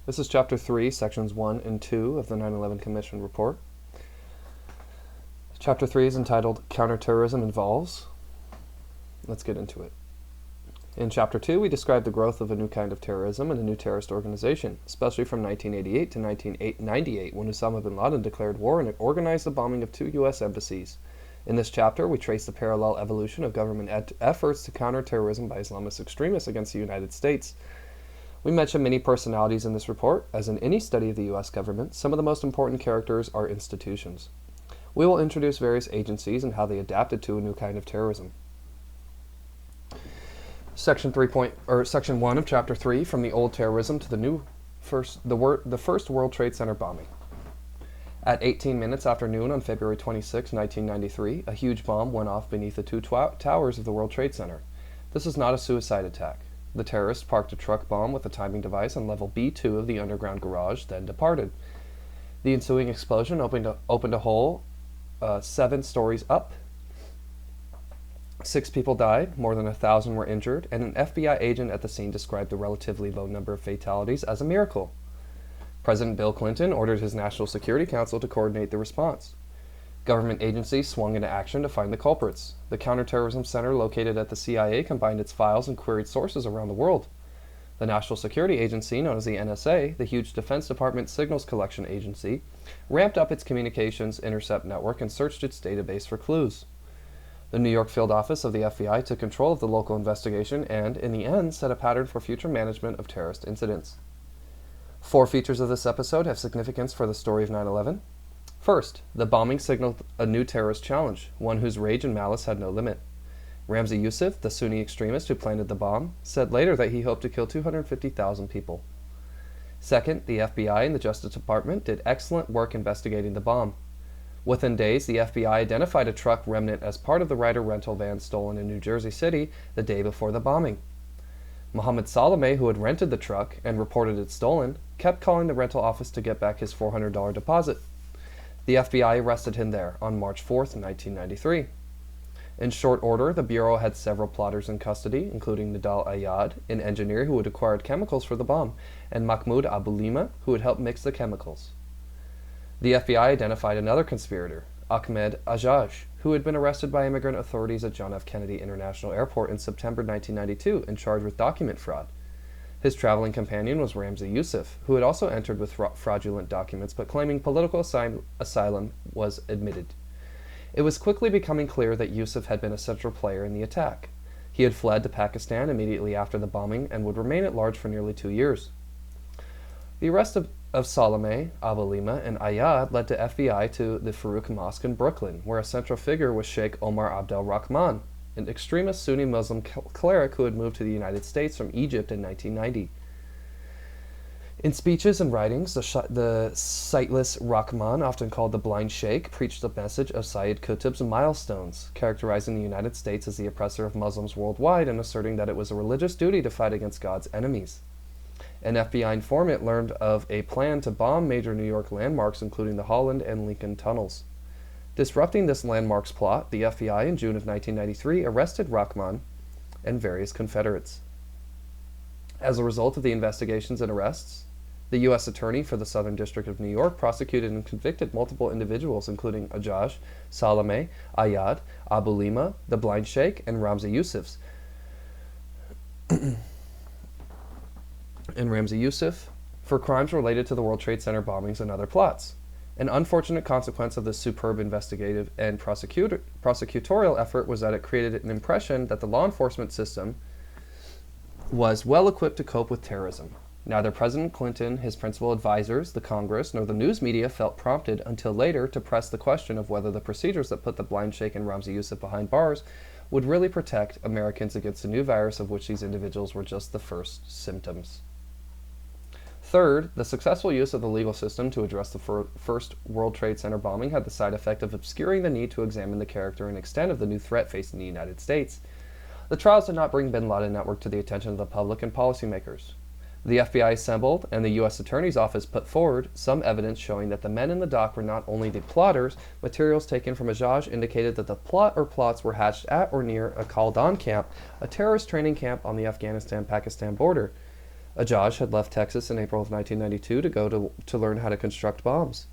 This is Chapter 3, Sections 1 and 2 of the 9/11 Commission Report. Chapter 3 is entitled Counterterrorism Involves. Let's get into it. In Chapter 2, we describe the growth of a new kind of terrorism and a new terrorist organization, especially from 1988 to 1998, when Osama bin Laden declared war and organized the bombing of 2 U.S. embassies. In this chapter, we trace the parallel evolution of government efforts to counter terrorism by Islamist extremists against the United States. We mention many personalities in this report. As in any study of the U.S. government, some of the most important characters are institutions. We will introduce various agencies and how they adapted to a new kind of terrorism. Section 1 of Chapter 3, from the old terrorism to the first World Trade Center bombing. At 18 minutes after noon on February 26, 1993, a huge bomb went off beneath the 2 towers of the World Trade Center. This is not a suicide attack. The terrorists parked a truck bomb with a timing device on level B2 of the underground garage, then departed. The ensuing explosion opened a hole 7 stories up. 6 people died, more than 1,000 were injured, and an FBI agent at the scene described the relatively low number of fatalities as a miracle. President Bill Clinton ordered his National Security Council to coordinate the response. Government agencies swung into action to find the culprits. The Counterterrorism Center located at the CIA combined its files and queried sources around the world. The National Security Agency, known as the NSA, the huge Defense Department signals collection agency, ramped up its communications intercept network and searched its database for clues. The New York field office of the FBI took control of the local investigation and, in the end, set a pattern for future management of terrorist incidents. 4 features of this episode have significance for the story of 9/11. First, the bombing signaled a new terrorist challenge, one whose rage and malice had no limit. Ramzi Youssef, the Sunni extremist who planted the bomb, said later that he hoped to kill 250,000 people. Second, the FBI and the Justice Department did excellent work investigating the bomb. Within days, the FBI identified a truck remnant as part of the Ryder rental van stolen in New Jersey City the day before the bombing. Mohammed Saleh, who had rented the truck and reported it stolen, kept calling the rental office to get back his $400 deposit. The FBI arrested him there on March 4, 1993. In short order, the Bureau had several plotters in custody, including Nidal Ayad, an engineer who had acquired chemicals for the bomb, and Mahmoud Abu Lima, who had helped mix the chemicals. The FBI identified another conspirator, Ahmed Ajaj, who had been arrested by immigrant authorities at John F. Kennedy International Airport in September 1992 and charged with document fraud. His traveling companion was Ramzi Youssef, who had also entered with fraudulent documents but claiming political asylum was admitted. It was quickly becoming clear that Youssef had been a central player in the attack. He had fled to Pakistan immediately after the bombing and would remain at large for nearly 2 years. The arrest of Saleh, Abu Lima, and Ayad led to FBI to the Farouk Mosque in Brooklyn, where a central figure was Sheikh Omar Abdel Rahman, an extremist Sunni Muslim cleric who had moved to the United States from Egypt in 1990. In speeches and writings, the sightless Rahman, often called the blind sheikh, preached the message of Sayyid Qutb's milestones, characterizing the United States as the oppressor of Muslims worldwide and asserting that it was a religious duty to fight against God's enemies. An FBI informant learned of a plan to bomb major New York landmarks, including the Holland and Lincoln tunnels. Disrupting this landmarks plot, the FBI in June of 1993 arrested Rahman and various Confederates. As a result of the investigations and arrests, the U.S. Attorney for the Southern District of New York prosecuted and convicted multiple individuals, including Ajaj, Saleh, Ayad, Abu Lima, the Blind Sheikh, and Ramzi Youssef, for crimes related to the World Trade Center bombings and other plots. An unfortunate consequence of this superb investigative and prosecutorial effort was that it created an impression that the law enforcement system was well equipped to cope with terrorism. Neither President Clinton, his principal advisors, the Congress, nor the news media felt prompted until later to press the question of whether the procedures that put the Blind Sheikh and Ramzi Youssef behind bars would really protect Americans against a new virus of which these individuals were just the first symptoms. Third, the successful use of the legal system to address the first World Trade Center bombing had the side effect of obscuring the need to examine the character and extent of the new threat facing the United States. The trials did not bring bin Laden network to the attention of the public and policymakers. The FBI assembled, and the U.S. Attorney's Office put forward some evidence showing that the men in the dock were not only the plotters. Materials taken from Ajaj indicated that the plot or plots were hatched at or near a Kaldan camp, a terrorist training camp on the Afghanistan-Pakistan border. Ajaj had left Texas in April of 1992 to go to learn how to construct bombs.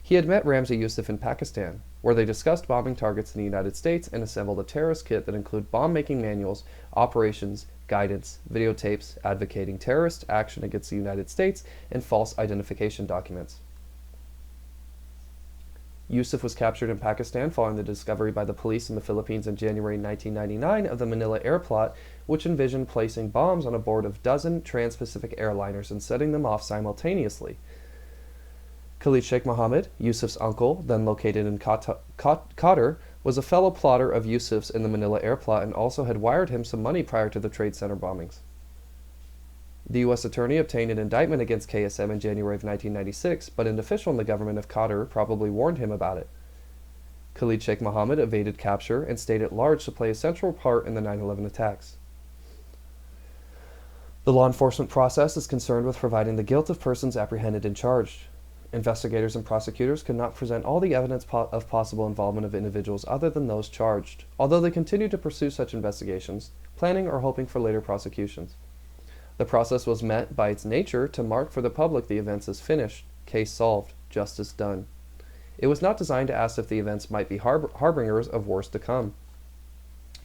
He had met Ramzi Yousef in Pakistan, where they discussed bombing targets in the United States and assembled a terrorist kit that included bomb-making manuals, operations, guidance, videotapes advocating terrorist action against the United States, and false identification documents. Yousef was captured in Pakistan following the discovery by the police in the Philippines in January 1999 of the Manila air plot, which envisioned placing bombs on a board of dozen trans-Pacific airliners and setting them off simultaneously. Khalid Sheikh Mohammed, Yousef's uncle, then located in Qatar, was a fellow plotter of Yousef's in the Manila air plot and also had wired him some money prior to the Trade Center bombings. The U.S. Attorney obtained an indictment against KSM in January of 1996, but an official in the government of Qatar probably warned him about it. Khalid Sheikh Mohammed evaded capture and stayed at large to play a central part in the 9/11 attacks. The law enforcement process is concerned with providing the guilt of persons apprehended and charged. Investigators and prosecutors could not present all the evidence of possible involvement of individuals other than those charged, although they continue to pursue such investigations, planning or hoping for later prosecutions. The process was meant, by its nature, to mark for the public the events as finished, case solved, justice done. It was not designed to ask if the events might be harbingers of worse to come.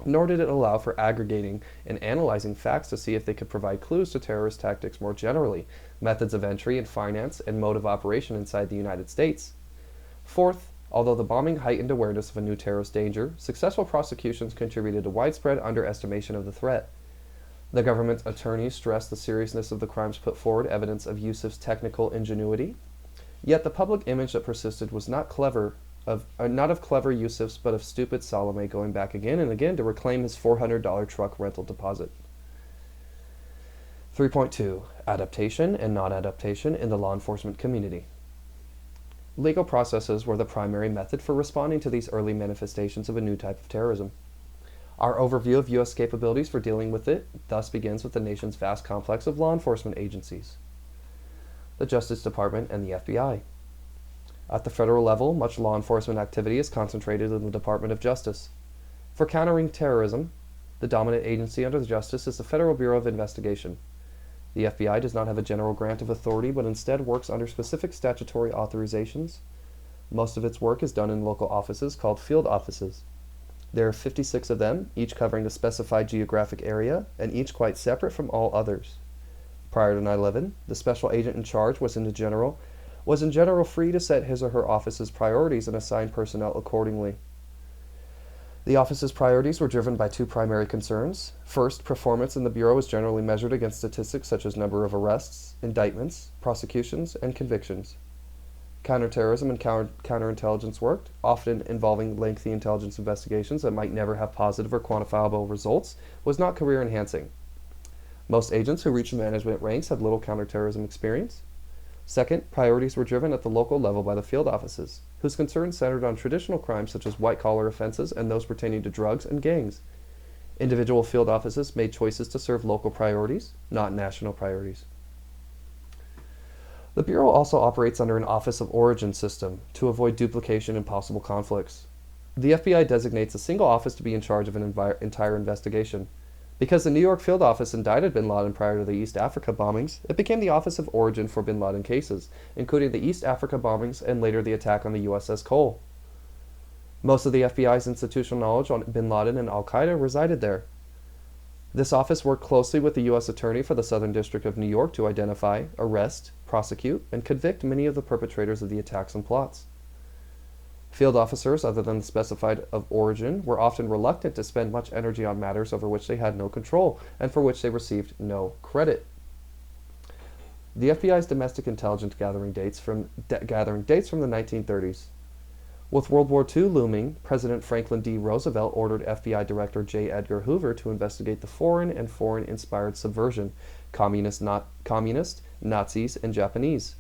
Nor did it allow for aggregating and analyzing facts to see if they could provide clues to terrorist tactics more generally, methods of entry and finance, and mode of operation inside the United States. Fourth, although the bombing heightened awareness of a new terrorist danger, successful prosecutions contributed to widespread underestimation of the threat. The government's attorneys stressed the seriousness of the crimes put forward evidence of Yousef's technical ingenuity. Yet the public image that persisted was not of clever Yousef's, but of stupid Salome going back again and again to reclaim his $400 truck rental deposit. 3.2. Adaptation and non-adaptation in the law enforcement community. Legal processes were the primary method for responding to these early manifestations of a new type of terrorism. Our overview of U.S. capabilities for dealing with it thus begins with the nation's vast complex of law enforcement agencies. The Justice Department and the FBI. At the federal level, much law enforcement activity is concentrated in the Department of Justice. For countering terrorism, the dominant agency under the Justice is the Federal Bureau of Investigation. The FBI does not have a general grant of authority, but instead works under specific statutory authorizations. Most of its work is done in local offices called field offices. There are 56 of them, each covering a specified geographic area, and each quite separate from all others. Prior to 9/11, the special agent in charge was in general free to set his or her office's priorities and assign personnel accordingly. The office's priorities were driven by two primary concerns. First, performance in the Bureau is generally measured against statistics such as number of arrests, indictments, prosecutions, and convictions. Counterterrorism and counterintelligence work, often involving lengthy intelligence investigations that might never have positive or quantifiable results, was not career enhancing. Most agents who reached the management ranks had little counterterrorism experience. Second, priorities were driven at the local level by the field offices, whose concerns centered on traditional crimes such as white-collar offenses and those pertaining to drugs and gangs. Individual field offices made choices to serve local priorities, not national priorities. The Bureau also operates under an Office of Origin system to avoid duplication and possible conflicts. The FBI designates a single office to be in charge of an entire investigation. Because the New York field office indicted bin Laden prior to the East Africa bombings, it became the Office of Origin for bin Laden cases, including the East Africa bombings and later the attack on the USS Cole. Most of the FBI's institutional knowledge on bin Laden and al-Qaeda resided there. This office worked closely with the U.S. Attorney for the Southern District of New York to identify, arrest, prosecute, and convict many of the perpetrators of the attacks and plots. Field officers, other than the specified of origin, were often reluctant to spend much energy on matters over which they had no control and for which they received no credit. The FBI's domestic intelligence gathering dates from the 1930s. With World War II looming, President Franklin D. Roosevelt ordered FBI Director J. Edgar Hoover to investigate the foreign and foreign-inspired subversion, communist, Nazis, and Japanese.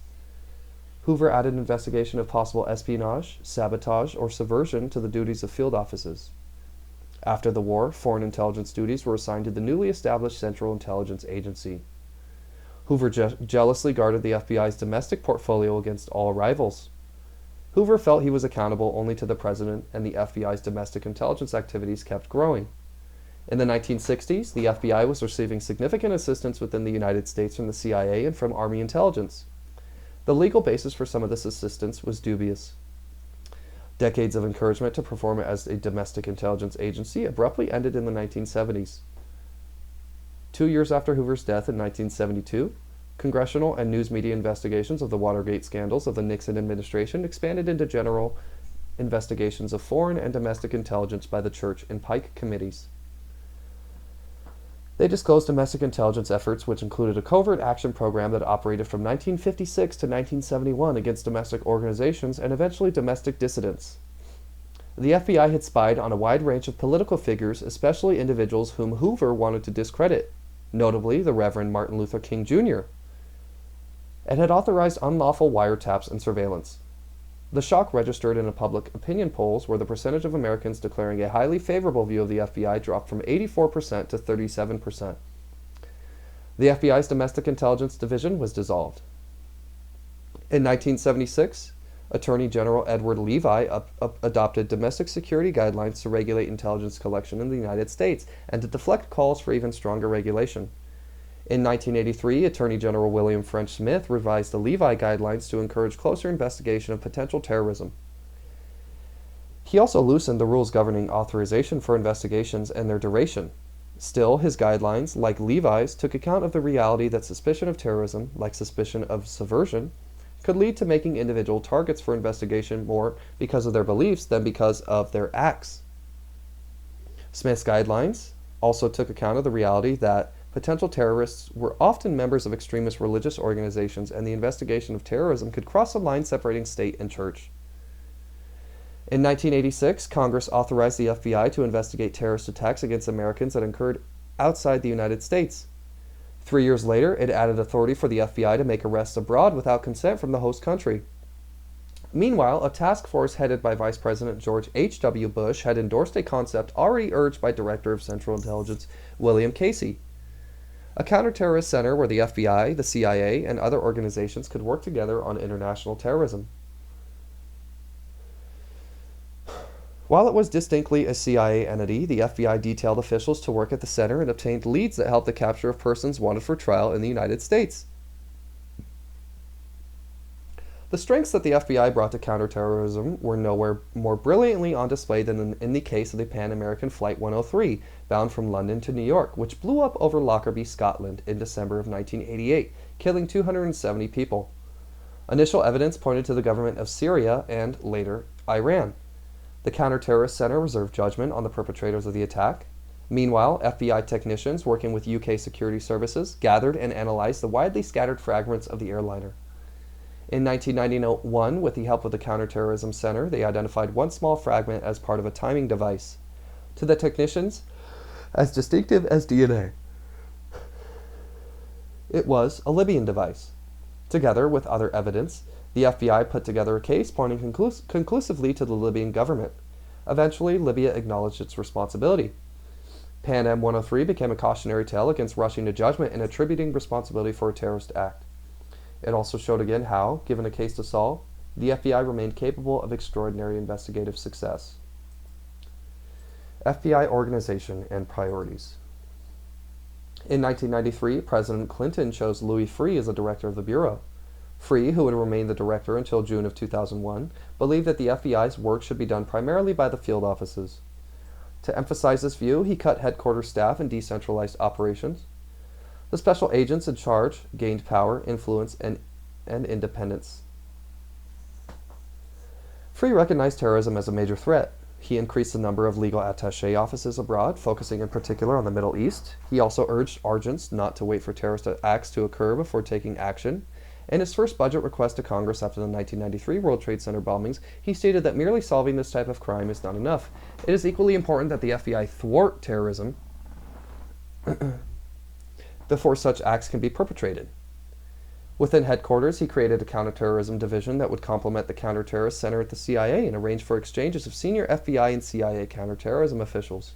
Hoover added an investigation of possible espionage, sabotage, or subversion to the duties of field offices. After the war, foreign intelligence duties were assigned to the newly established Central Intelligence Agency. Hoover jealously guarded the FBI's domestic portfolio against all rivals. Hoover felt he was accountable only to the president, and the FBI's domestic intelligence activities kept growing. In the 1960s, the FBI was receiving significant assistance within the United States from the CIA and from Army intelligence. The legal basis for some of this assistance was dubious. Decades of encouragement to perform as a domestic intelligence agency abruptly ended in the 1970s. 2 years after Hoover's death in 1972, congressional and news media investigations of the Watergate scandals of the Nixon administration expanded into general investigations of foreign and domestic intelligence by the Church and Pike committees. They disclosed domestic intelligence efforts, which included a covert action program that operated from 1956 to 1971 against domestic organizations and eventually domestic dissidents. The FBI had spied on a wide range of political figures, especially individuals whom Hoover wanted to discredit, notably the Reverend Martin Luther King Jr., and had authorized unlawful wiretaps and surveillance. The shock registered in public opinion polls where the percentage of Americans declaring a highly favorable view of the FBI dropped from 84% to 37%. The FBI's Domestic Intelligence Division was dissolved. In 1976, Attorney General Edward Levi adopted domestic security guidelines to regulate intelligence collection in the United States and to deflect calls for even stronger regulation. In 1983, Attorney General William French Smith revised the Levi guidelines to encourage closer investigation of potential terrorism. He also loosened the rules governing authorization for investigations and their duration. Still, his guidelines, like Levi's, took account of the reality that suspicion of terrorism, like suspicion of subversion, could lead to making individual targets for investigation more because of their beliefs than because of their acts. Smith's guidelines also took account of the reality that potential terrorists were often members of extremist religious organizations, and the investigation of terrorism could cross a line separating state and church. In 1986, Congress authorized the FBI to investigate terrorist attacks against Americans that occurred outside the United States. 3 years later, it added authority for the FBI to make arrests abroad without consent from the host country. Meanwhile, a task force headed by Vice President George H.W. Bush had endorsed a concept already urged by Director of Central Intelligence William Casey: a counterterrorist center where the FBI, the CIA, and other organizations could work together on international terrorism. While it was distinctly a CIA entity, the FBI detailed officials to work at the center and obtained leads that helped the capture of persons wanted for trial in the United States. The strengths that the FBI brought to counterterrorism were nowhere more brilliantly on display than in the case of the Pan-American Flight 103, bound from London to New York, which blew up over Lockerbie, Scotland in December of 1988, killing 270 people. Initial evidence pointed to the government of Syria and, later, Iran. The Counterterrorist Center reserved judgment on the perpetrators of the attack. Meanwhile, FBI technicians working with UK security services gathered and analyzed the widely scattered fragments of the airliner. In 1991, with the help of the Counterterrorism Center, they identified one small fragment as part of a timing device, to the technicians as distinctive as DNA. It was a Libyan device. Together with other evidence, the FBI put together a case pointing conclusively to the Libyan government. Eventually, Libya acknowledged its responsibility. Pan Am 103 became a cautionary tale against rushing to judgment and attributing responsibility for a terrorist act. It also showed again how, given a case to solve, the FBI remained capable of extraordinary investigative success. FBI organization and priorities. In 1993, President Clinton chose Louis Freeh as the director of the Bureau. Freeh, who would remain the director until June of 2001, believed that the FBI's work should be done primarily by the field offices. To emphasize this view, he cut headquarters staff and decentralized operations. The special agents in charge gained power, influence, and independence. Freeh recognized terrorism as a major threat. He increased the number of legal attaché offices abroad, focusing in particular on the Middle East. He also urged agents not to wait for terrorist acts to occur before taking action. In his first budget request to Congress after the 1993 World Trade Center bombings, he stated that merely solving this type of crime is not enough. It is equally important that the FBI thwart terrorism before such acts can be perpetrated. Within headquarters, he created a counterterrorism division that would complement the counterterrorist center at the CIA and arrange for exchanges of senior FBI and CIA counterterrorism officials.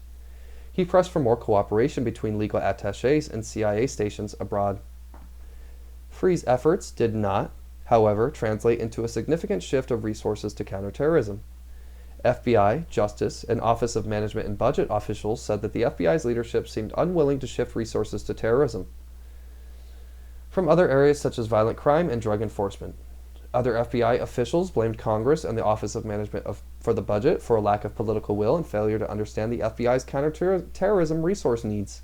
He pressed for more cooperation between legal attachés and CIA stations abroad. Freeh's efforts did not, however, translate into a significant shift of resources to counterterrorism. FBI, Justice, and Office of Management and Budget officials said that the FBI's leadership seemed unwilling to shift resources to terrorism from other areas such as violent crime and drug enforcement. Other FBI officials blamed Congress and the Office of Management for the budget for a lack of political will and failure to understand the FBI's counterterrorism resource needs.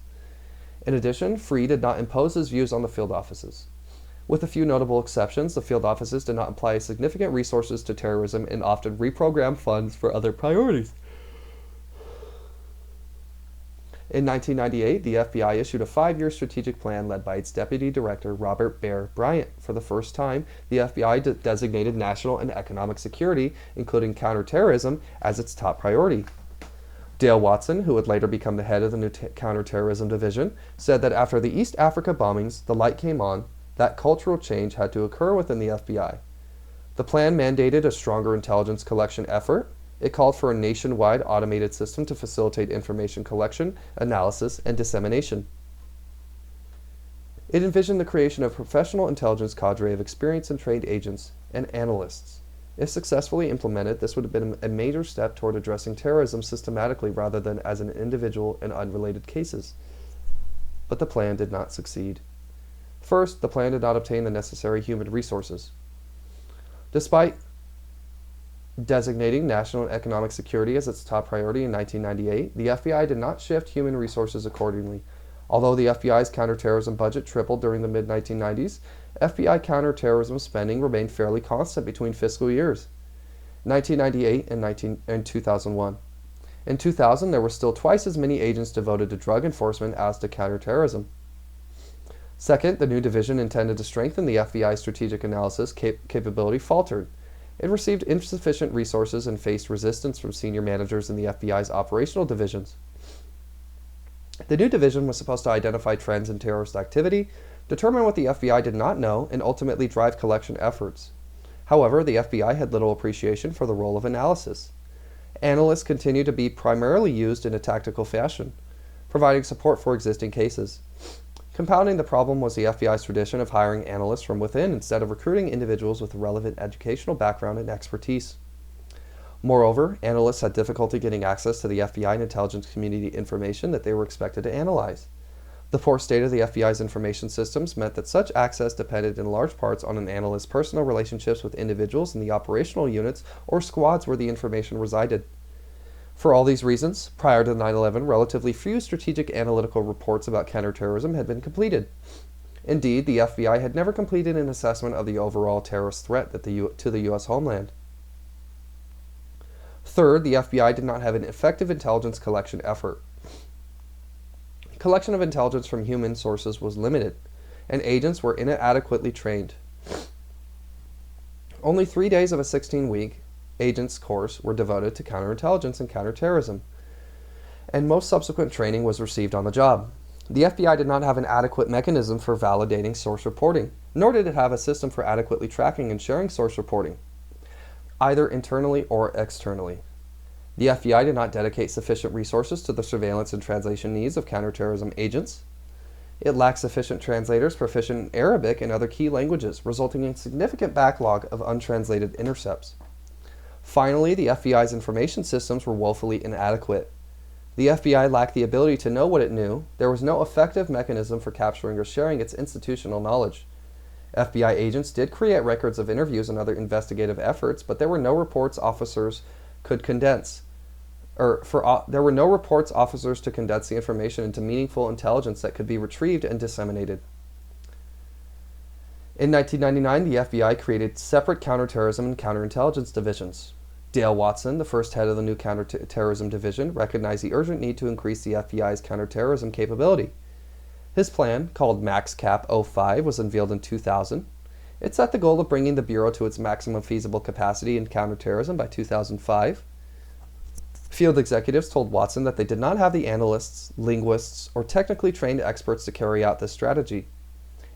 In addition, Free did not impose his views on the field offices. With a few notable exceptions, the field offices did not apply significant resources to terrorism and often reprogrammed funds for other priorities. In 1998, the FBI issued a 5-year strategic plan led by its Deputy Director, Robert Bear Bryant. For the first time, the FBI designated national and economic security, including counterterrorism, as its top priority. Dale Watson, who would later become the head of the new Counterterrorism Division, said that after the East Africa bombings, the light came on that cultural change had to occur within the FBI. The plan mandated a stronger intelligence collection effort. It called for a nationwide automated system to facilitate information collection, analysis, and dissemination. It envisioned the creation of a professional intelligence cadre of experienced and trained agents and analysts. If successfully implemented, this would have been a major step toward addressing terrorism systematically rather than as an individual and unrelated cases. But the plan did not succeed. First, the plan did not obtain the necessary human resources. Despite designating national and economic security as its top priority in 1998, the FBI did not shift human resources accordingly. Although the FBI's counterterrorism budget tripled during the mid-1990s, FBI counterterrorism spending remained fairly constant between fiscal years, 1998 and 2001. In 2000, there were still twice as many agents devoted to drug enforcement as to counterterrorism. Second, the new division intended to strengthen the FBI's strategic analysis capability faltered. It received insufficient resources and faced resistance from senior managers in the FBI's operational divisions. The new division was supposed to identify trends in terrorist activity, determine what the FBI did not know, and ultimately drive collection efforts. However, the FBI had little appreciation for the role of analysis. Analysts continued to be primarily used in a tactical fashion, providing support for existing cases. Compounding the problem was the FBI's tradition of hiring analysts from within instead of recruiting individuals with relevant educational background and expertise. Moreover, analysts had difficulty getting access to the FBI and intelligence community information that they were expected to analyze. The poor state of the FBI's information systems meant that such access depended in large parts on an analyst's personal relationships with individuals in the operational units or squads where the information resided. For all these reasons, prior to 9/11, relatively few strategic analytical reports about counterterrorism had been completed. Indeed, the FBI had never completed an assessment of the overall terrorist threat to the U.S. homeland. Third, the FBI did not have an effective intelligence collection effort. Collection of intelligence from human sources was limited, and agents were inadequately trained. Only 3 days of a 16-week agents course were devoted to counterintelligence and counterterrorism, and most subsequent training was received on the job. The FBI did not have an adequate mechanism for validating source reporting, nor did it have a system for adequately tracking and sharing source reporting, either internally or externally. The FBI did not dedicate sufficient resources to the surveillance and translation needs of counterterrorism agents. It lacked sufficient translators proficient in Arabic and other key languages, resulting in a significant backlog of untranslated intercepts. Finally, the FBI's information systems were woefully inadequate. The FBI lacked the ability to know what it knew. There was no effective mechanism for capturing or sharing its institutional knowledge. FBI agents did create records of interviews and other investigative efforts, but there were no reports officers could condense. There were no reports officers to condense the information into meaningful intelligence that could be retrieved and disseminated. In 1999, the FBI created separate counterterrorism and counterintelligence divisions. Dale Watson, the first head of the new Counterterrorism Division, recognized the urgent need to increase the FBI's counterterrorism capability. His plan, called MaxCap 05, was unveiled in 2000. It set the goal of bringing the Bureau to its maximum feasible capacity in counterterrorism by 2005. Field executives told Watson that they did not have the analysts, linguists, or technically trained experts to carry out this strategy.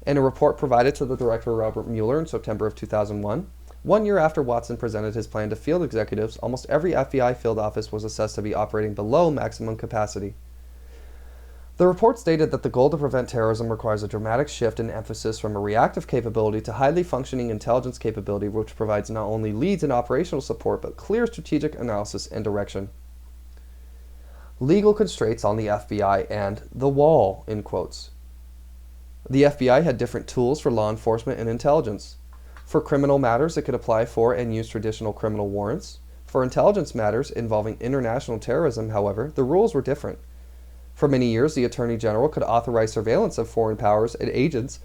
In a report provided to the director Robert Mueller in September of 2001, 1 year after Watson presented his plan to field executives, almost every FBI field office was assessed to be operating below maximum capacity. The report stated that the goal to prevent terrorism requires a dramatic shift in emphasis from a reactive capability to highly functioning intelligence capability, which provides not only leads and operational support, but clear strategic analysis and direction. Legal constraints on the FBI and the wall, in quotes. The FBI had different tools for law enforcement and intelligence. For criminal matters, it could apply for and use traditional criminal warrants. For intelligence matters involving international terrorism, however, the rules were different. For many years, the Attorney General could authorize surveillance of foreign powers and agents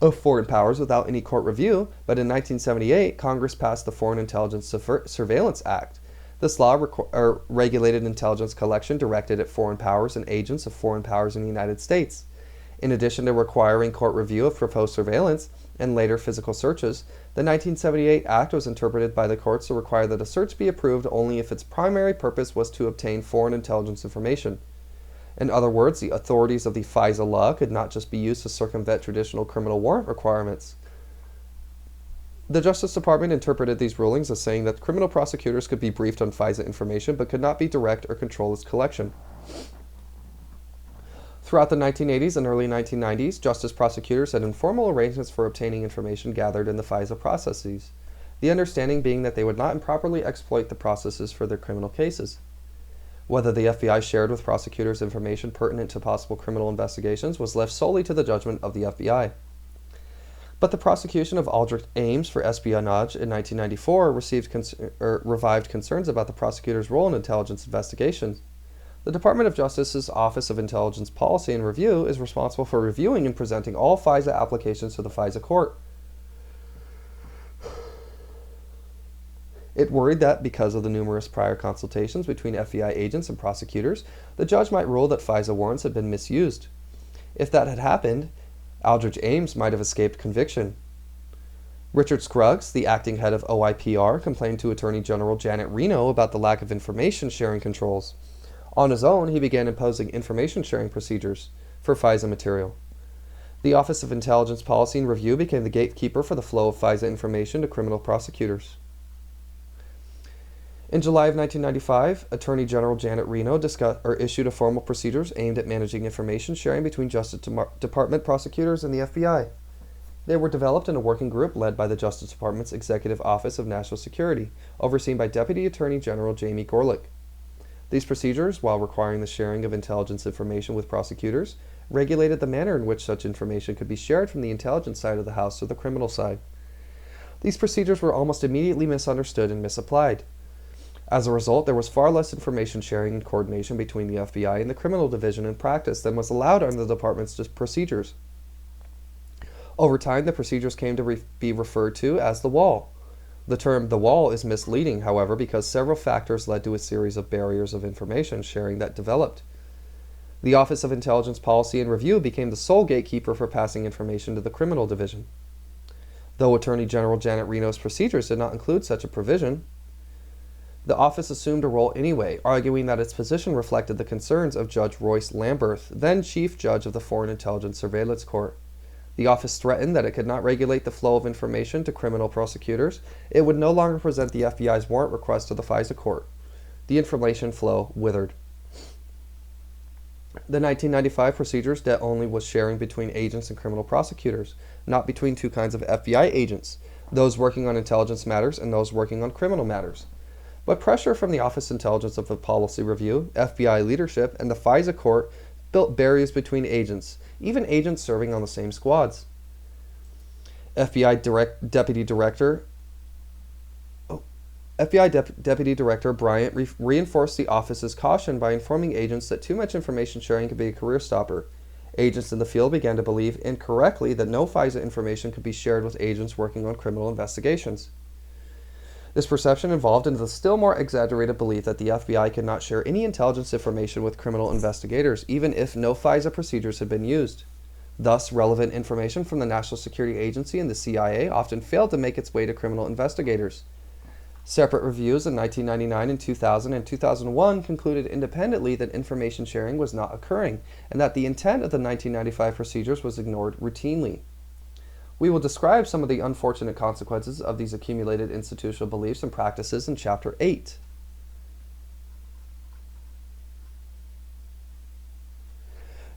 of foreign powers without any court review, but in 1978, Congress passed the Foreign Intelligence Surveillance Act. This law regulated intelligence collection directed at foreign powers and agents of foreign powers in the United States. In addition to requiring court review of proposed surveillance and later physical searches, the 1978 Act was interpreted by the courts to require that a search be approved only if its primary purpose was to obtain foreign intelligence information. In other words, the authorities of the FISA law could not just be used to circumvent traditional criminal warrant requirements. The Justice Department interpreted these rulings as saying that criminal prosecutors could be briefed on FISA information but could not be direct or control its collection. Throughout the 1980s and early 1990s, justice prosecutors had informal arrangements for obtaining information gathered in the FISA processes, the understanding being that they would not improperly exploit the processes for their criminal cases. Whether the FBI shared with prosecutors information pertinent to possible criminal investigations was left solely to the judgment of the FBI. But the prosecution of Aldrich Ames for espionage in 1994 revived concerns about the prosecutor's role in intelligence investigations. The Department of Justice's Office of Intelligence Policy and Review is responsible for reviewing and presenting all FISA applications to the FISA court. It worried that because of the numerous prior consultations between FBI agents and prosecutors, the judge might rule that FISA warrants had been misused. If that had happened, Aldrich Ames might have escaped conviction. Richard Scruggs, the acting head of OIPR, complained to Attorney General Janet Reno about the lack of information sharing controls. On his own, he began imposing information sharing procedures for FISA material. The Office of Intelligence Policy and Review became the gatekeeper for the flow of FISA information to criminal prosecutors. In July of 1995, Attorney General Janet Reno issued a formal procedures aimed at managing information sharing between Justice Department prosecutors and the FBI. They were developed in a working group led by the Justice Department's Executive Office of National Security, overseen by Deputy Attorney General Jamie Gorelick. These procedures, while requiring the sharing of intelligence information with prosecutors, regulated the manner in which such information could be shared from the intelligence side of the House to the criminal side. These procedures were almost immediately misunderstood and misapplied. As a result, there was far less information sharing and coordination between the FBI and the criminal division in practice than was allowed under the department's procedures. Over time, the procedures came to be referred to as the wall. The term "the wall" is misleading, however, because several factors led to a series of barriers of information sharing that developed. The Office of Intelligence Policy and Review became the sole gatekeeper for passing information to the criminal division. Though Attorney General Janet Reno's procedures did not include such a provision, the office assumed a role anyway, arguing that its position reflected the concerns of Judge Royce Lamberth, then Chief Judge of the Foreign Intelligence Surveillance Court. The office threatened that it could not regulate the flow of information to criminal prosecutors. It would no longer present the FBI's warrant request to the FISA court. The information flow withered. The 1995 procedures dealt only with sharing between agents and criminal prosecutors, not between two kinds of FBI agents, those working on intelligence matters and those working on criminal matters. But pressure from the Office of Intelligence of Policy Review, FBI leadership, and the FISA court built barriers between agents, even agents serving on the same squads. FBI Deputy Director Bryant reinforced the office's caution by informing agents that too much information sharing could be a career stopper. Agents in the field began to believe incorrectly that no FISA information could be shared with agents working on criminal investigations. This perception evolved into the still more exaggerated belief that the FBI could not share any intelligence information with criminal investigators, even if no FISA procedures had been used. Thus, relevant information from the National Security Agency and the CIA often failed to make its way to criminal investigators. Separate reviews in 1999 and 2000 and 2001 concluded independently that information sharing was not occurring, and that the intent of the 1995 procedures was ignored routinely. We will describe some of the unfortunate consequences of these accumulated institutional beliefs and practices in Chapter 8.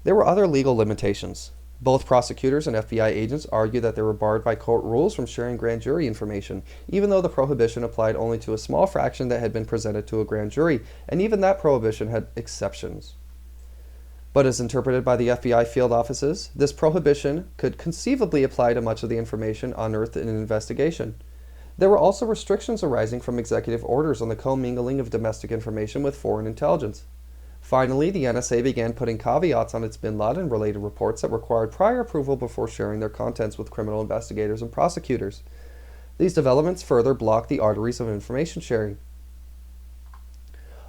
There were other legal limitations. Both prosecutors and FBI agents argued that they were barred by court rules from sharing grand jury information, even though the prohibition applied only to a small fraction that had been presented to a grand jury, and even that prohibition had exceptions. But as interpreted by the FBI field offices, this prohibition could conceivably apply to much of the information unearthed in an investigation. There were also restrictions arising from executive orders on the commingling of domestic information with foreign intelligence. Finally, the NSA began putting caveats on its bin Laden-related reports that required prior approval before sharing their contents with criminal investigators and prosecutors. These developments further blocked the arteries of information sharing.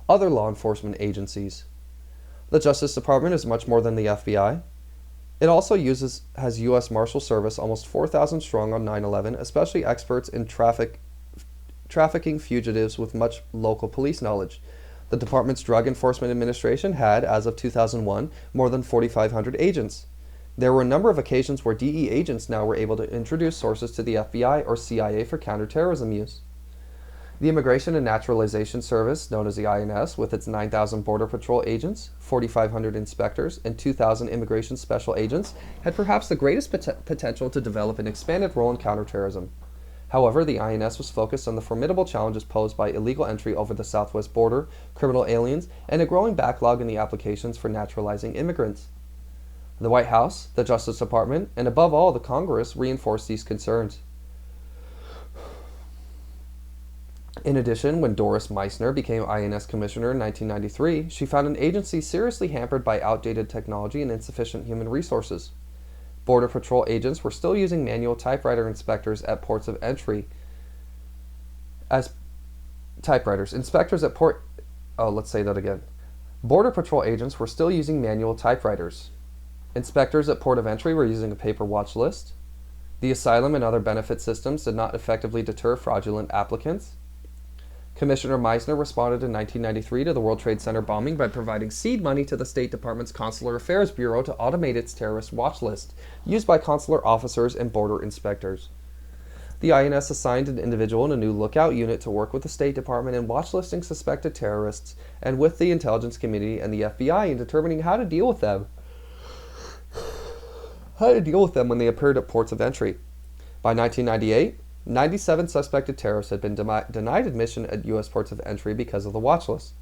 Other law enforcement agencies. The Justice Department is much more than the FBI. It also has U.S. Marshal Service almost 4,000 strong on 9/11, especially experts in trafficking fugitives with much local police knowledge. The department's Drug Enforcement Administration had, as of 2001, more than 4,500 agents. There were a number of occasions where DE agents now were able to introduce sources to the FBI or CIA for counterterrorism use. The Immigration and Naturalization Service, known as the INS, with its 9,000 Border Patrol agents, 4,500 inspectors, and 2,000 immigration special agents, had perhaps the greatest potential to develop an expanded role in counterterrorism. However, the INS was focused on the formidable challenges posed by illegal entry over the southwest border, criminal aliens, and a growing backlog in the applications for naturalizing immigrants. The White House, the Justice Department, and above all the Congress reinforced these concerns. In addition, when Doris Meissner became INS Commissioner in 1993, she found an agency seriously hampered by outdated technology and insufficient human resources. Border Patrol agents were still using manual typewriter inspectors at ports of entry as typewriters. Border Patrol agents were still using manual typewriters. Inspectors at port of entry were using a paper watch list. The asylum and other benefit systems did not effectively deter fraudulent applicants. Commissioner Meissner responded in 1993 to the World Trade Center bombing by providing seed money to the State Department's Consular Affairs Bureau to automate its terrorist watch list, used by consular officers and border inspectors. The INS assigned an individual in a new lookout unit to work with the State Department in watchlisting suspected terrorists and with the intelligence community and the FBI in determining how to deal with them when they appeared at ports of entry. By 1998, 97 suspected terrorists had been denied admission at U.S. ports of entry because of the watch list.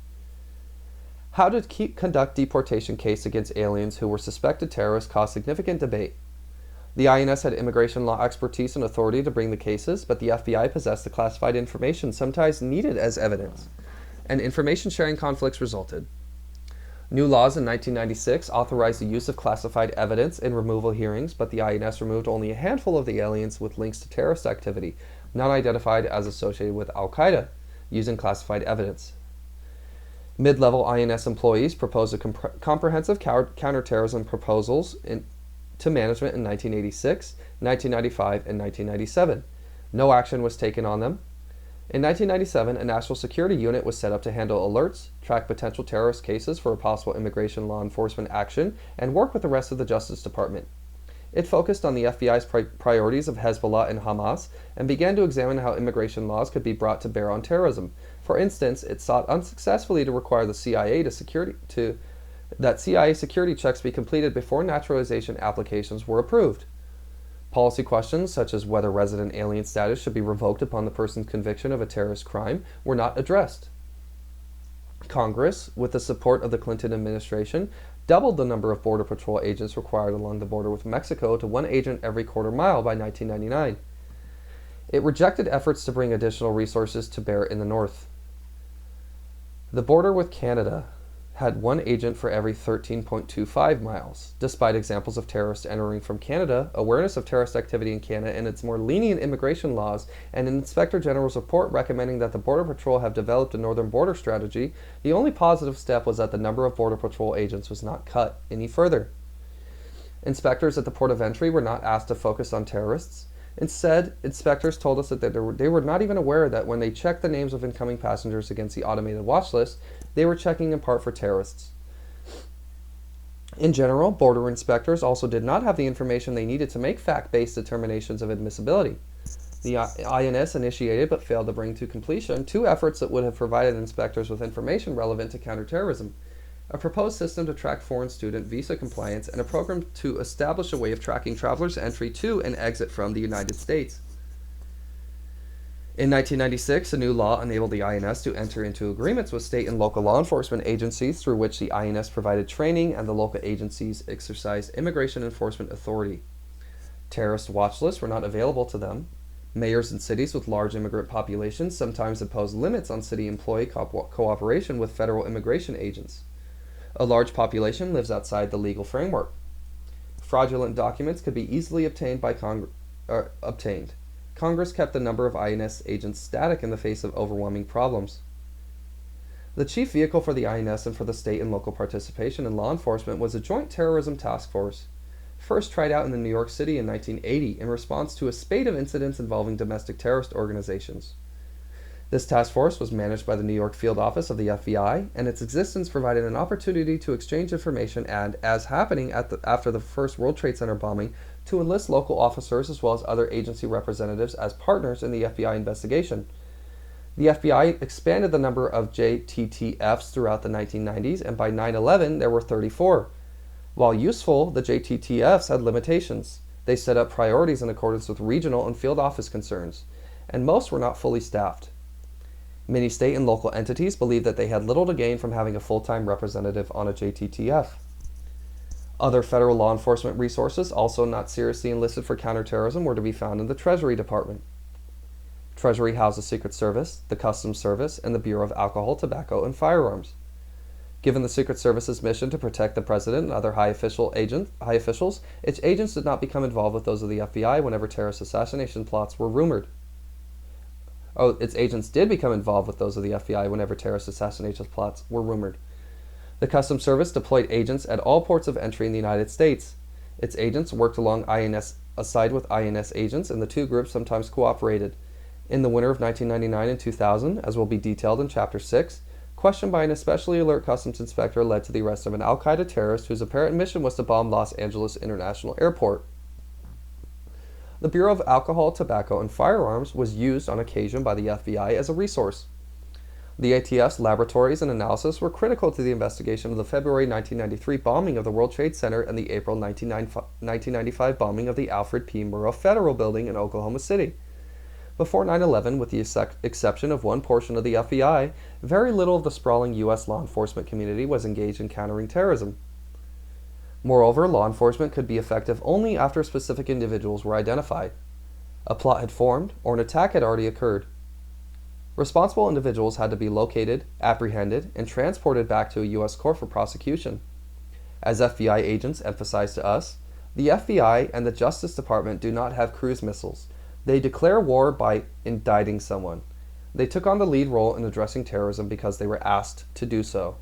How to conduct deportation case against aliens who were suspected terrorists caused significant debate. The INS had immigration law expertise and authority to bring the cases, but the FBI possessed the classified information sometimes needed as evidence, and information sharing conflicts resulted. New laws in 1996 authorized the use of classified evidence in removal hearings, but the INS removed only a handful of the aliens with links to terrorist activity, not identified as associated with Al-Qaeda, using classified evidence. Mid-level INS employees proposed comprehensive counterterrorism proposals to management in 1986, 1995, and 1997. No action was taken on them. In 1997, a national security unit was set up to handle alerts, track potential terrorist cases for a possible immigration law enforcement action, and work with the rest of the Justice Department. It focused on the FBI's priorities of Hezbollah and Hamas, and began to examine how immigration laws could be brought to bear on terrorism. For instance, it sought unsuccessfully to require the CIA that CIA security checks be completed before naturalization applications were approved. Policy questions, such as whether resident alien status should be revoked upon the person's conviction of a terrorist crime, were not addressed. Congress, with the support of the Clinton administration, doubled the number of Border Patrol agents required along the border with Mexico to 1 agent every quarter mile by 1999. It rejected efforts to bring additional resources to bear in the north. The border with Canada had 1 agent for every 13.25 miles. Despite examples of terrorists entering from Canada, awareness of terrorist activity in Canada and its more lenient immigration laws, and an Inspector General's report recommending that the Border Patrol have developed a northern border strategy, the only positive step was that the number of Border Patrol agents was not cut any further. Inspectors at the port of entry were not asked to focus on terrorists. Instead, inspectors told us that they were not even aware that when they checked the names of incoming passengers against the automated watch list, they were checking in part for terrorists. In general, border inspectors also did not have the information they needed to make fact-based determinations of admissibility. The INS initiated but failed to bring to completion 2 efforts that would have provided inspectors with information relevant to counterterrorism: a proposed system to track foreign student visa compliance, and a program to establish a way of tracking travelers' entry to and exit from the United States. In 1996, a new law enabled the INS to enter into agreements with state and local law enforcement agencies through which the INS provided training and the local agencies exercised immigration enforcement authority. Terrorist watch lists were not available to them. Mayors in cities with large immigrant populations sometimes imposed limits on city employee cooperation with federal immigration agents. A large population lives outside the legal framework. Fraudulent documents could be easily obtained by obtained. Congress kept the number of INS agents static in the face of overwhelming problems. The chief vehicle for the INS and for the state and local participation in law enforcement was a Joint Terrorism Task Force, first tried out in New York City in 1980 in response to a spate of incidents involving domestic terrorist organizations. This task force was managed by the New York field office of the FBI, and its existence provided an opportunity to exchange information and, as happening after the first World Trade Center bombing, to enlist local officers as well as other agency representatives as partners in the FBI investigation. The FBI expanded the number of JTTFs throughout the 1990s, and by 9/11 there were 34. While useful, the JTTFs had limitations. They set up priorities in accordance with regional and field office concerns, and most were not fully staffed. Many state and local entities believed that they had little to gain from having a full-time representative on a JTTF. Other federal law enforcement resources, also not seriously enlisted for counterterrorism, were to be found in the Treasury Department. Treasury housed the Secret Service, the Customs Service, and the Bureau of Alcohol, Tobacco, and Firearms. Given the Secret Service's mission to protect the president and other high officials, its agents did not become involved with those of the FBI whenever terrorist assassination plots were rumored. Its agents did become involved with those of the FBI whenever terrorist assassination plots were rumored. The Customs Service deployed agents at all ports of entry in the United States. Its agents worked aside with INS agents, and the two groups sometimes cooperated. In the winter of 1999 and 2000, as will be detailed in Chapter 6, question by an especially alert customs inspector led to the arrest of an al-Qaeda terrorist whose apparent mission was to bomb Los Angeles International Airport. The Bureau of Alcohol, Tobacco, and Firearms was used on occasion by the FBI as a resource. The ATF's laboratories and analysis were critical to the investigation of the February 1993 bombing of the World Trade Center and the April 1995 bombing of the Alfred P. Murrah Federal Building in Oklahoma City. Before 9/11, with the exception of one portion of the FBI, very little of the sprawling U.S. law enforcement community was engaged in countering terrorism. Moreover, law enforcement could be effective only after specific individuals were identified. A plot had formed, or an attack had already occurred. Responsible individuals had to be located, apprehended, and transported back to a U.S. court for prosecution. As FBI agents emphasized to us, the FBI and the Justice Department do not have cruise missiles. They declare war by indicting someone. They took on the lead role in addressing terrorism because they were asked to do so.